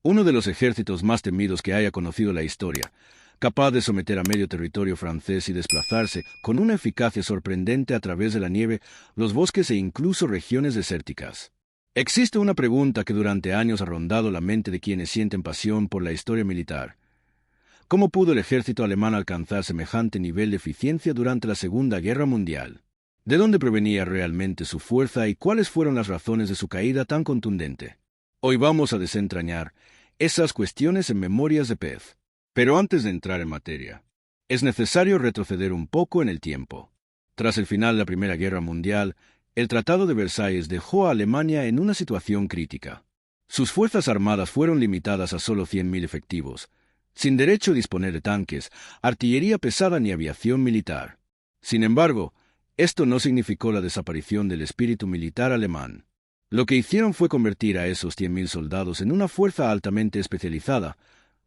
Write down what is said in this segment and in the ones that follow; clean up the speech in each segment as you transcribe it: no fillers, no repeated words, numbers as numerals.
Uno de los ejércitos más temidos que haya conocido la historia, capaz de someter a medio territorio francés y desplazarse con una eficacia sorprendente a través de la nieve, los bosques e incluso regiones desérticas. Existe una pregunta que durante años ha rondado la mente de quienes sienten pasión por la historia militar. ¿Cómo pudo el ejército alemán alcanzar semejante nivel de eficiencia durante la Segunda Guerra Mundial? ¿De dónde provenía realmente su fuerza y cuáles fueron las razones de su caída tan contundente? Hoy vamos a desentrañar esas cuestiones en Memorias de Pez. Pero antes de entrar en materia, es necesario retroceder un poco en el tiempo. Tras el final de la Primera Guerra Mundial, el Tratado de Versalles dejó a Alemania en una situación crítica. Sus fuerzas armadas fueron limitadas a solo 100.000 efectivos, sin derecho a disponer de tanques, artillería pesada ni aviación militar. Sin embargo, esto no significó la desaparición del espíritu militar alemán. Lo que hicieron fue convertir a esos 100.000 soldados en una fuerza altamente especializada,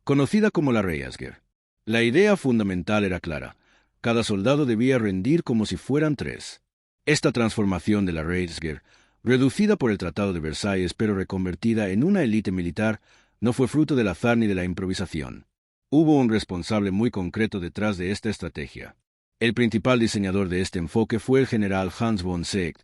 conocida como la Reichswehr. La idea fundamental era clara: cada soldado debía rendir como si fueran tres. Esta transformación de la Reichswehr, reducida por el Tratado de Versalles pero reconvertida en una élite militar, no fue fruto del azar ni de la improvisación. Hubo un responsable muy concreto detrás de esta estrategia. El principal diseñador de este enfoque fue el general Hans von Seeckt,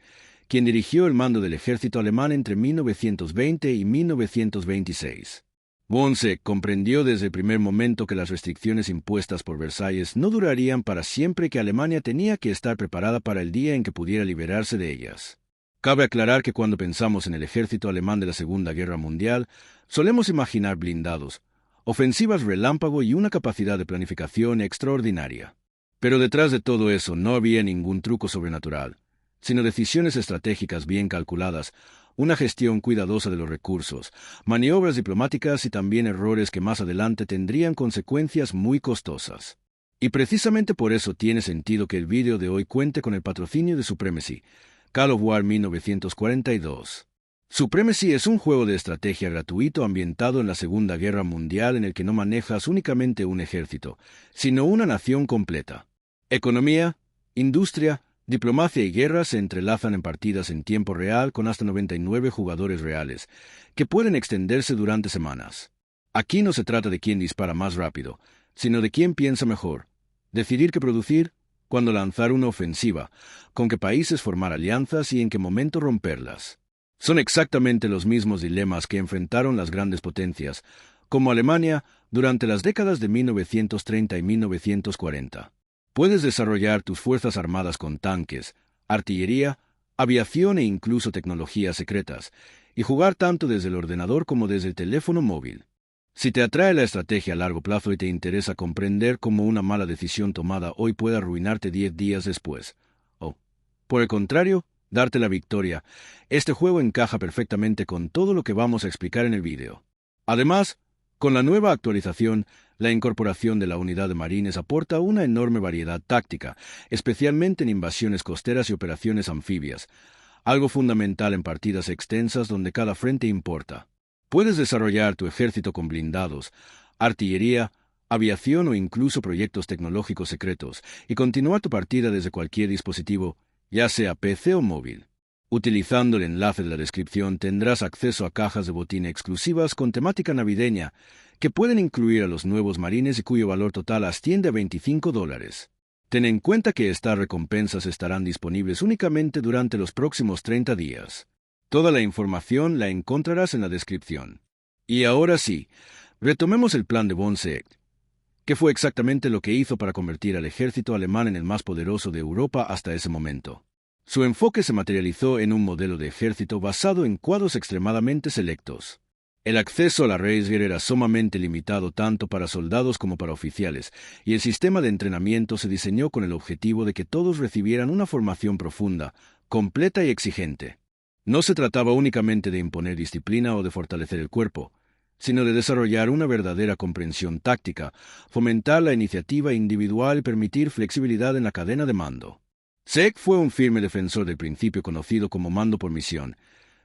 quien dirigió el mando del ejército alemán entre 1920 y 1926. Von Seeckt comprendió desde el primer momento que las restricciones impuestas por Versalles no durarían para siempre y que Alemania tenía que estar preparada para el día en que pudiera liberarse de ellas. Cabe aclarar que cuando pensamos en el ejército alemán de la Segunda Guerra Mundial, solemos imaginar blindados, ofensivas relámpago y una capacidad de planificación extraordinaria. Pero detrás de todo eso no había ningún truco sobrenatural, sino decisiones estratégicas bien calculadas, una gestión cuidadosa de los recursos, maniobras diplomáticas y también errores que más adelante tendrían consecuencias muy costosas. Y precisamente por eso tiene sentido que el vídeo de hoy cuente con el patrocinio de Supremacy, Call of War 1942. Supremacy es un juego de estrategia gratuito ambientado en la Segunda Guerra Mundial en el que no manejas únicamente un ejército, sino una nación completa. Economía, industria, diplomacia y guerra se entrelazan en partidas en tiempo real con hasta 99 jugadores reales, que pueden extenderse durante semanas. Aquí no se trata de quién dispara más rápido, sino de quién piensa mejor, decidir qué producir, cuándo lanzar una ofensiva, con qué países formar alianzas y en qué momento romperlas. Son exactamente los mismos dilemas que enfrentaron las grandes potencias, como Alemania, durante las décadas de 1930 y 1940. Puedes desarrollar tus fuerzas armadas con tanques, artillería, aviación e incluso tecnologías secretas, y jugar tanto desde el ordenador como desde el teléfono móvil. Si te atrae la estrategia a largo plazo y te interesa comprender cómo una mala decisión tomada hoy puede arruinarte 10 días después, o, por el contrario, darte la victoria, este juego encaja perfectamente con todo lo que vamos a explicar en el vídeo. Además, con la nueva actualización, la incorporación de la unidad de marines aporta una enorme variedad táctica, especialmente en invasiones costeras y operaciones anfibias, algo fundamental en partidas extensas donde cada frente importa. Puedes desarrollar tu ejército con blindados, artillería, aviación o incluso proyectos tecnológicos secretos, y continuar tu partida desde cualquier dispositivo, ya sea PC o móvil. Utilizando el enlace de la descripción tendrás acceso a cajas de botín exclusivas con temática navideña que pueden incluir a los nuevos marines y cuyo valor total asciende a $25. Ten en cuenta que estas recompensas estarán disponibles únicamente durante los próximos 30 días. Toda la información la encontrarás en la descripción. Y ahora sí, retomemos el plan de von Seeckt. ¿Qué fue exactamente lo que hizo para convertir al ejército alemán en el más poderoso de Europa hasta ese momento? Su enfoque se materializó en un modelo de ejército basado en cuadros extremadamente selectos. El acceso a la Reichswehr era sumamente limitado tanto para soldados como para oficiales, y el sistema de entrenamiento se diseñó con el objetivo de que todos recibieran una formación profunda, completa y exigente. No se trataba únicamente de imponer disciplina o de fortalecer el cuerpo, sino de desarrollar una verdadera comprensión táctica, fomentar la iniciativa individual y permitir flexibilidad en la cadena de mando. Seeckt fue un firme defensor del principio conocido como mando por misión,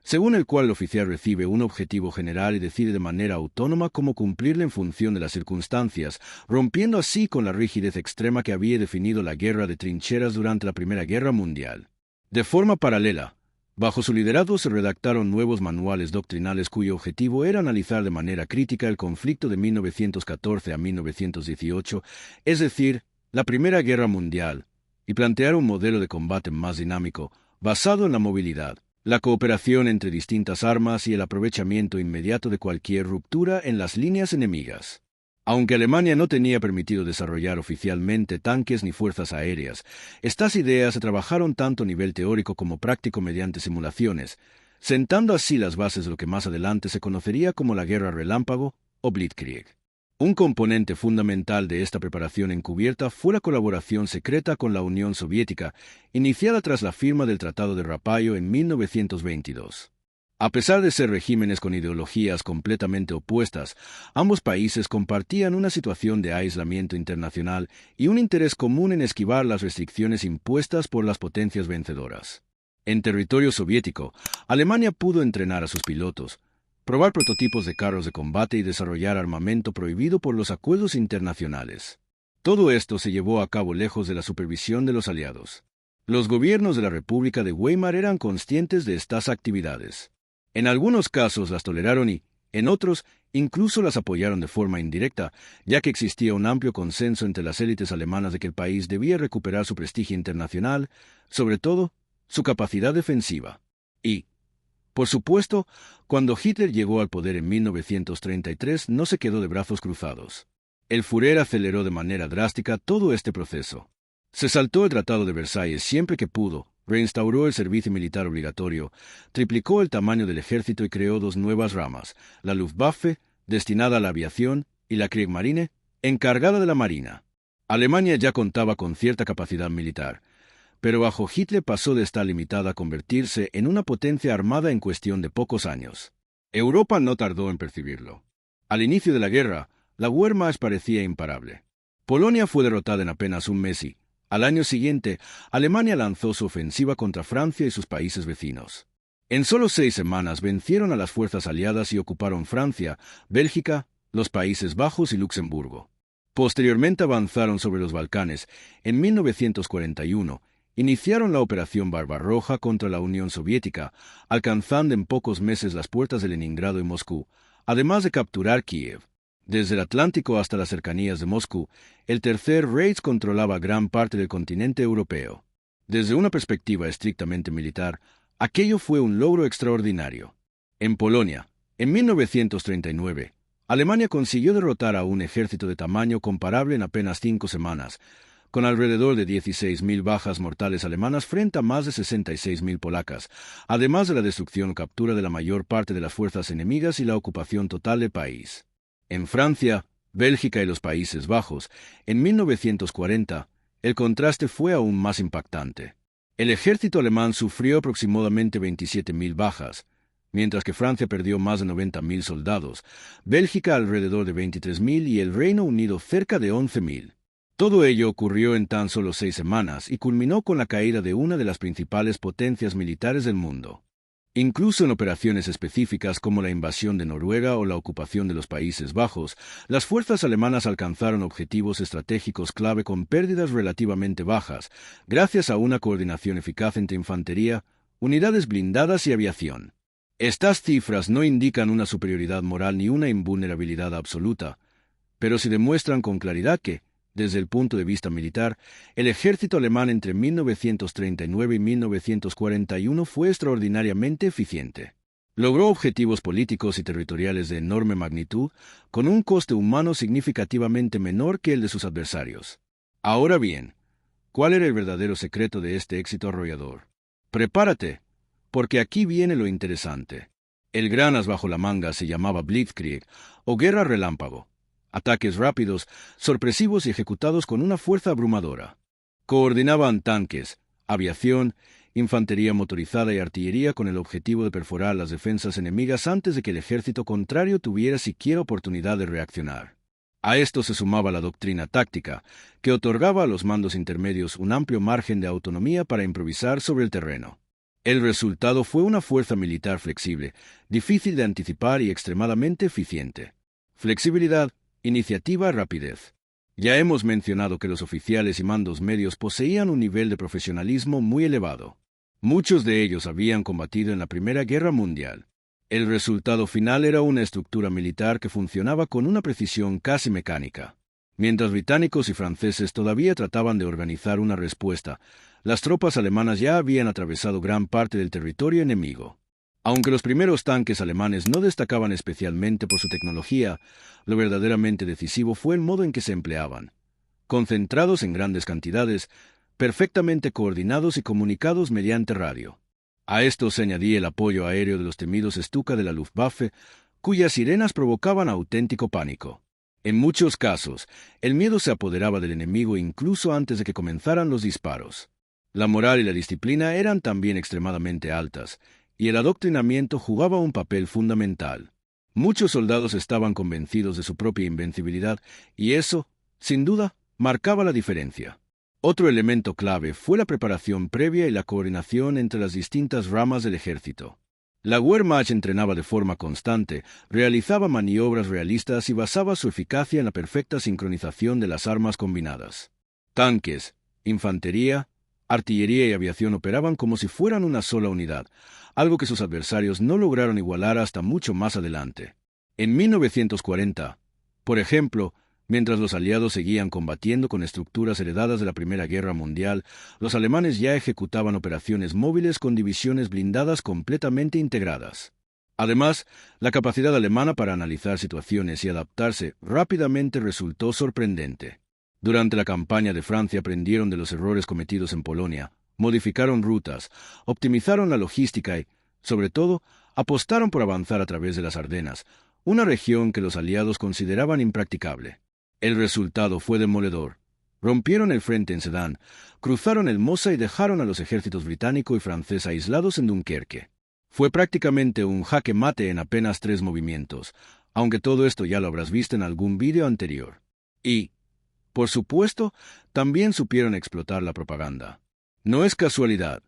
según el cual el oficial recibe un objetivo general y decide de manera autónoma cómo cumplirlo en función de las circunstancias, rompiendo así con la rigidez extrema que había definido la guerra de trincheras durante la Primera Guerra Mundial. De forma paralela, Bajo su liderazgo se redactaron nuevos manuales doctrinales cuyo objetivo era analizar de manera crítica el conflicto de 1914 a 1918, es decir, la Primera Guerra Mundial, y plantear un modelo de combate más dinámico, basado en la movilidad, la cooperación entre distintas armas y el aprovechamiento inmediato de cualquier ruptura en las líneas enemigas. Aunque Alemania no tenía permitido desarrollar oficialmente tanques ni fuerzas aéreas, estas ideas se trabajaron tanto a nivel teórico como práctico mediante simulaciones, sentando así las bases de lo que más adelante se conocería como la Guerra Relámpago o Blitzkrieg. Un componente fundamental de esta preparación encubierta fue la colaboración secreta con la Unión Soviética, iniciada tras la firma del Tratado de Rapallo en 1922. A pesar de ser regímenes con ideologías completamente opuestas, ambos países compartían una situación de aislamiento internacional y un interés común en esquivar las restricciones impuestas por las potencias vencedoras. En territorio soviético, Alemania pudo entrenar a sus pilotos, probar prototipos de carros de combate y desarrollar armamento prohibido por los acuerdos internacionales. Todo esto se llevó a cabo lejos de la supervisión de los aliados. Los gobiernos de la República de Weimar eran conscientes de estas actividades. En algunos casos las toleraron y, en otros, incluso las apoyaron de forma indirecta, ya que existía un amplio consenso entre las élites alemanas de que el país debía recuperar su prestigio internacional, sobre todo, su capacidad defensiva. Y, por supuesto, cuando Hitler llegó al poder en 1933 no se quedó de brazos cruzados. El Führer aceleró de manera drástica todo este proceso. Se saltó el Tratado de Versalles siempre que pudo, reinstauró el servicio militar obligatorio, triplicó el tamaño del ejército y creó dos nuevas ramas, la Luftwaffe, destinada a la aviación, y la Kriegsmarine, encargada de la marina. Alemania ya contaba con cierta capacidad militar, pero bajo Hitler pasó de estar limitada a convertirse en una potencia armada en cuestión de pocos años. Europa no tardó en percibirlo. Al inicio de la guerra, la Wehrmacht parecía imparable. Polonia fue derrotada en apenas un mes y, al año siguiente, Alemania lanzó su ofensiva contra Francia y sus países vecinos. En solo 6 semanas vencieron a las fuerzas aliadas y ocuparon Francia, Bélgica, los Países Bajos y Luxemburgo. Posteriormente avanzaron sobre los Balcanes. En 1941, iniciaron la Operación Barbarroja contra la Unión Soviética, alcanzando en pocos meses las puertas de Leningrado y Moscú, además de capturar Kiev. Desde el Atlántico hasta las cercanías de Moscú, el Tercer Reich controlaba gran parte del continente europeo. Desde una perspectiva estrictamente militar, aquello fue un logro extraordinario. En Polonia, en 1939, Alemania consiguió derrotar a un ejército de tamaño comparable en apenas 5 semanas, con alrededor de 16.000 bajas mortales alemanas frente a más de 66.000 polacas, además de la destrucción o captura de la mayor parte de las fuerzas enemigas y la ocupación total del país. En Francia, Bélgica y los Países Bajos, en 1940, el contraste fue aún más impactante. El ejército alemán sufrió aproximadamente 27.000 bajas, mientras que Francia perdió más de 90.000 soldados, Bélgica alrededor de 23.000 y el Reino Unido cerca de 11.000. Todo ello ocurrió en tan solo 6 semanas y culminó con la caída de una de las principales potencias militares del mundo. Incluso en operaciones específicas como la invasión de Noruega o la ocupación de los Países Bajos, las fuerzas alemanas alcanzaron objetivos estratégicos clave con pérdidas relativamente bajas, gracias a una coordinación eficaz entre infantería, unidades blindadas y aviación. Estas cifras no indican una superioridad moral ni una invulnerabilidad absoluta, pero sí demuestran con claridad que, desde el punto de vista militar, el ejército alemán entre 1939 y 1941 fue extraordinariamente eficiente. Logró objetivos políticos y territoriales de enorme magnitud, con un coste humano significativamente menor que el de sus adversarios. Ahora bien, ¿cuál era el verdadero secreto de este éxito arrollador? Prepárate, porque aquí viene lo interesante. El gran as bajo la manga se llamaba Blitzkrieg, o guerra relámpago. Ataques rápidos, sorpresivos y ejecutados con una fuerza abrumadora. Coordinaban tanques, aviación, infantería motorizada y artillería con el objetivo de perforar las defensas enemigas antes de que el ejército contrario tuviera siquiera oportunidad de reaccionar. A esto se sumaba la doctrina táctica, que otorgaba a los mandos intermedios un amplio margen de autonomía para improvisar sobre el terreno. El resultado fue una fuerza militar flexible, difícil de anticipar y extremadamente eficiente. Flexibilidad, iniciativa y rapidez. Ya hemos mencionado que los oficiales y mandos medios poseían un nivel de profesionalismo muy elevado. Muchos de ellos habían combatido en la Primera Guerra Mundial. El resultado final era una estructura militar que funcionaba con una precisión casi mecánica. Mientras británicos y franceses todavía trataban de organizar una respuesta, las tropas alemanas ya habían atravesado gran parte del territorio enemigo. Aunque los primeros tanques alemanes no destacaban especialmente por su tecnología, lo verdaderamente decisivo fue el modo en que se empleaban. Concentrados en grandes cantidades, perfectamente coordinados y comunicados mediante radio. A esto se añadía el apoyo aéreo de los temidos Stuka de la Luftwaffe, cuyas sirenas provocaban auténtico pánico. En muchos casos, el miedo se apoderaba del enemigo incluso antes de que comenzaran los disparos. La moral y la disciplina eran también extremadamente altas, y el adoctrinamiento jugaba un papel fundamental. Muchos soldados estaban convencidos de su propia invencibilidad, y eso, sin duda, marcaba la diferencia. Otro elemento clave fue la preparación previa y la coordinación entre las distintas ramas del ejército. La Wehrmacht entrenaba de forma constante, realizaba maniobras realistas y basaba su eficacia en la perfecta sincronización de las armas combinadas. Tanques, infantería, artillería y aviación operaban como si fueran una sola unidad, algo que sus adversarios no lograron igualar hasta mucho más adelante. En 1940, por ejemplo, mientras los aliados seguían combatiendo con estructuras heredadas de la Primera Guerra Mundial, los alemanes ya ejecutaban operaciones móviles con divisiones blindadas completamente integradas. Además, la capacidad alemana para analizar situaciones y adaptarse rápidamente resultó sorprendente. Durante la campaña de Francia aprendieron de los errores cometidos en Polonia, modificaron rutas, optimizaron la logística y, sobre todo, apostaron por avanzar a través de las Ardenas, una región que los aliados consideraban impracticable. El resultado fue demoledor. Rompieron el frente en Sedan, cruzaron el Mosa y dejaron a los ejércitos británico y francés aislados en Dunkerque. Fue prácticamente un jaque mate en apenas 3 movimientos, aunque todo esto ya lo habrás visto en algún vídeo anterior. Y, por supuesto, también supieron explotar la propaganda. No es casualidad,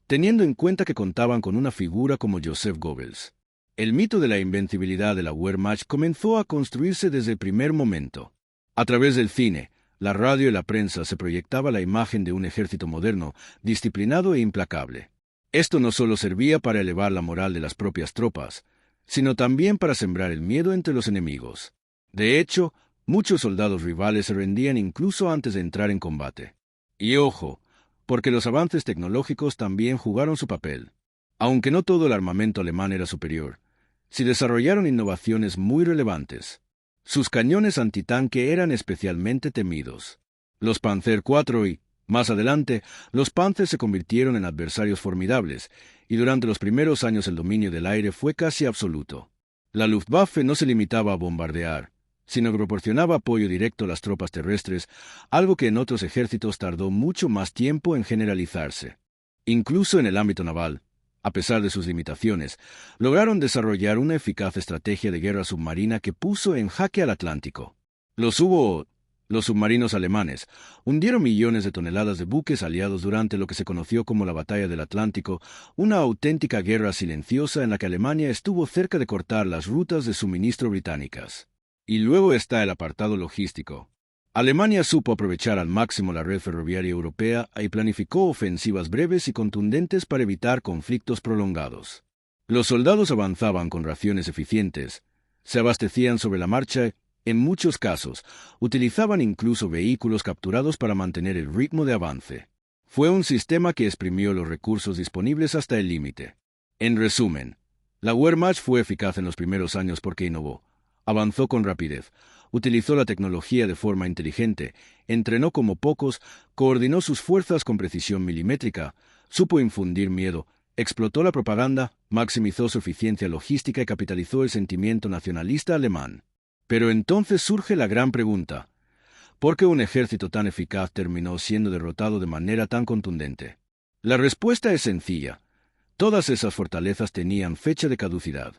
teniendo en cuenta que contaban con una figura como Joseph Goebbels. El mito de la invencibilidad de la Wehrmacht comenzó a construirse desde el primer momento. A través del cine, la radio y la prensa se proyectaba la imagen de un ejército moderno, disciplinado e implacable. Esto no solo servía para elevar la moral de las propias tropas, sino también para sembrar el miedo entre los enemigos. De hecho, muchos soldados rivales se rendían incluso antes de entrar en combate. Y ojo, porque los avances tecnológicos también jugaron su papel. Aunque no todo el armamento alemán era superior, se desarrollaron innovaciones muy relevantes. Sus cañones antitanque eran especialmente temidos. Los Panzer IV y, más adelante, los Panzer se convirtieron en adversarios formidables, y durante los primeros años el dominio del aire fue casi absoluto. La Luftwaffe no se limitaba a bombardear, sino que proporcionaba apoyo directo a las tropas terrestres, algo que en otros ejércitos tardó mucho más tiempo en generalizarse. Incluso en el ámbito naval, a pesar de sus limitaciones, lograron desarrollar una eficaz estrategia de guerra submarina que puso en jaque al Atlántico. Los submarinos alemanes hundieron millones de toneladas de buques aliados durante lo que se conoció como la Batalla del Atlántico, una auténtica guerra silenciosa en la que Alemania estuvo cerca de cortar las rutas de suministro británicas. Y luego está el apartado logístico. Alemania supo aprovechar al máximo la red ferroviaria europea y planificó ofensivas breves y contundentes para evitar conflictos prolongados. Los soldados avanzaban con raciones eficientes, se abastecían sobre la marcha y, en muchos casos, utilizaban incluso vehículos capturados para mantener el ritmo de avance. Fue un sistema que exprimió los recursos disponibles hasta el límite. En resumen, la Wehrmacht fue eficaz en los primeros años porque innovó, avanzó con rapidez, utilizó la tecnología de forma inteligente, entrenó como pocos, coordinó sus fuerzas con precisión milimétrica, supo infundir miedo, explotó la propaganda, maximizó su eficiencia logística y capitalizó el sentimiento nacionalista alemán. Pero entonces surge la gran pregunta: ¿por qué un ejército tan eficaz terminó siendo derrotado de manera tan contundente? La respuesta es sencilla. Todas esas fortalezas tenían fecha de caducidad.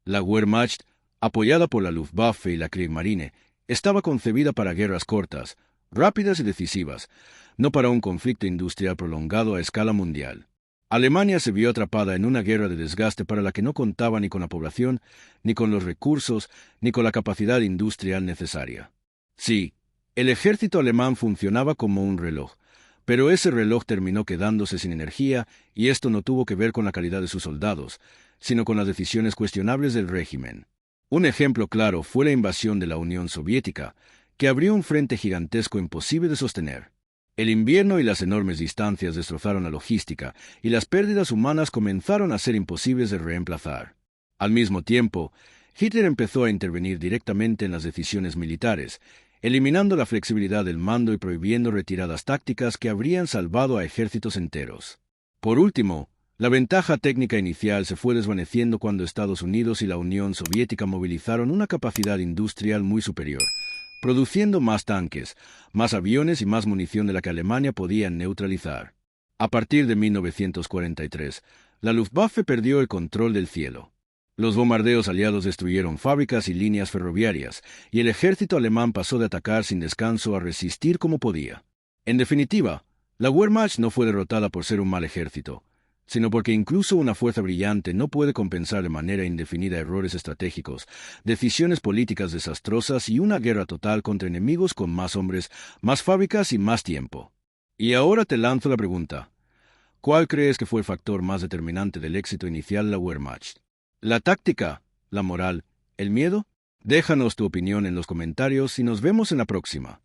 La Wehrmacht, apoyada por la Luftwaffe y la Kriegsmarine, estaba concebida para guerras cortas, rápidas y decisivas, no para un conflicto industrial prolongado a escala mundial. Alemania se vio atrapada en una guerra de desgaste para la que no contaba ni con la población, ni con los recursos, ni con la capacidad industrial necesaria. Sí, el ejército alemán funcionaba como un reloj, Pero ese reloj terminó quedándose sin energía, y esto no tuvo que ver con la calidad de sus soldados, sino con las decisiones cuestionables del régimen. Un ejemplo claro fue la invasión de la Unión Soviética, que abrió un frente gigantesco imposible de sostener. El invierno y las enormes distancias destrozaron la logística, y las pérdidas humanas comenzaron a ser imposibles de reemplazar. Al mismo tiempo, Hitler empezó a intervenir directamente en las decisiones militares, eliminando la flexibilidad del mando y prohibiendo retiradas tácticas que habrían salvado a ejércitos enteros. Por último, la ventaja técnica inicial se fue desvaneciendo cuando Estados Unidos y la Unión Soviética movilizaron una capacidad industrial muy superior, produciendo más tanques, más aviones y más munición de la que Alemania podía neutralizar. A partir de 1943, la Luftwaffe perdió el control del cielo. Los bombardeos aliados destruyeron fábricas y líneas ferroviarias, y el ejército alemán pasó de atacar sin descanso a resistir como podía. En definitiva, la Wehrmacht no fue derrotada por ser un mal ejército, sino porque incluso una fuerza brillante no puede compensar de manera indefinida errores estratégicos, decisiones políticas desastrosas y una guerra total contra enemigos con más hombres, más fábricas y más tiempo. Y ahora te lanzo la pregunta: ¿cuál crees que fue el factor más determinante del éxito inicial de la Wehrmacht? ¿La táctica, la moral, el miedo? Déjanos tu opinión en los comentarios y nos vemos en la próxima.